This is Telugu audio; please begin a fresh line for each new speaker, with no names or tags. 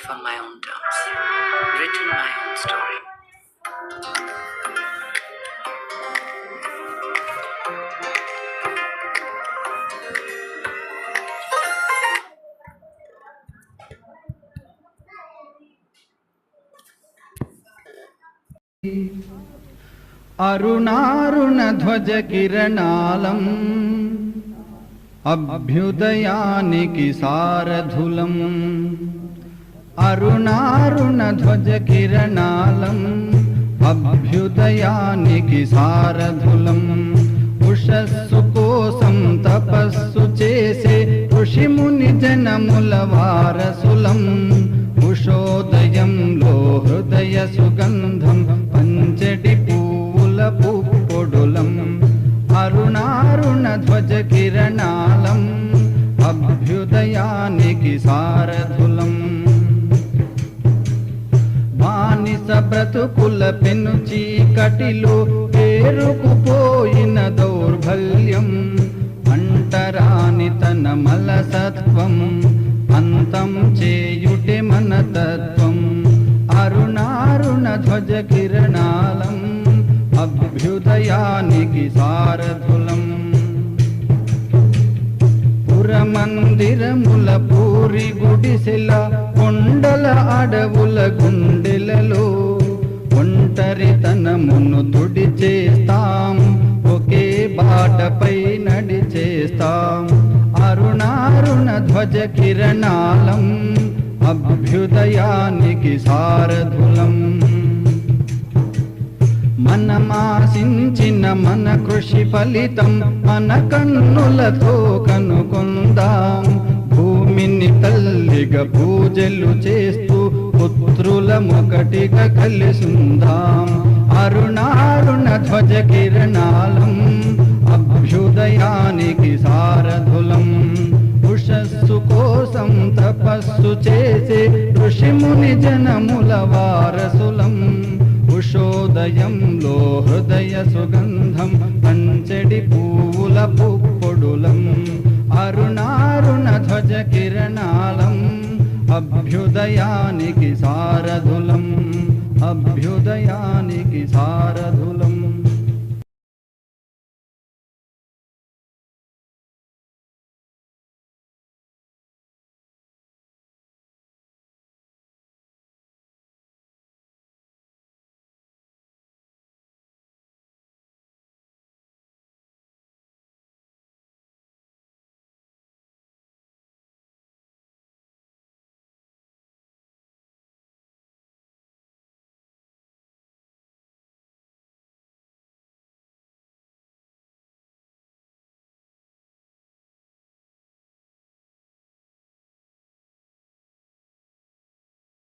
life on my own terms, written my own story.
అరుణారుణ ధ్వజ కిరణాలం అభ్యుదయానికి సారథులం. అరుణారుణ ధ్వజ కిరణాలం అభ్యుదయానికి సారథులం. ఉషస్సు కోసం తపస్సు చేసే ఋషిముని జనముల వారసులం. ఉషోదయంలో హృదయ సుగంధం పంచడి పూల పుప్పొడులం. అరుణారుణ ధ్వజ కిరణాలం అభ్యుదయానికి సారథులం. బానిస బ్రతుకుల పెను చీకటిలో పేరుకుపోయిన దౌర్బల్యం, అంటరాని తన మలసత్వం, అంతం చేయుటే మన తత్వం. అరుణారుణ ధ్వజ కిరణాలం అభ్యుదయానికి సారథులం. పురమందిరముల పూరి గుడిసెల కొండల అడవుల గుండెలలో ఒంటరితనమును తుడిచేస్తాం, ఒకే బాటపై నడిచేస్తాం. అరుణారుణ ధ్వజ కిరణాలం అభ్యుదయానికి సారథులం. మనమాశించిన మన కృషి ఫలితం మన కన్నులతో కనుకొందాం. భూమిని తల్లిగా పూజలు చేస్తూ పుత్రులమొకటిగా కలిసుందాం. అరుణారుణ ధ్వజ కిరణాలం అభ్యుదయానికి సారథులం. ఉషస్సు కోసం తపస్సు చేసే ఋషిముని జనముల వారసులం. ఉషోదయంలో హృదయ సుగంధం పంచడి పూల పుప్పొడులం. అరుణారుణ ధ్వజ కిరణాలం అభ్యుదయానికి సారథులం. అభ్యుదయానికి సారథులం.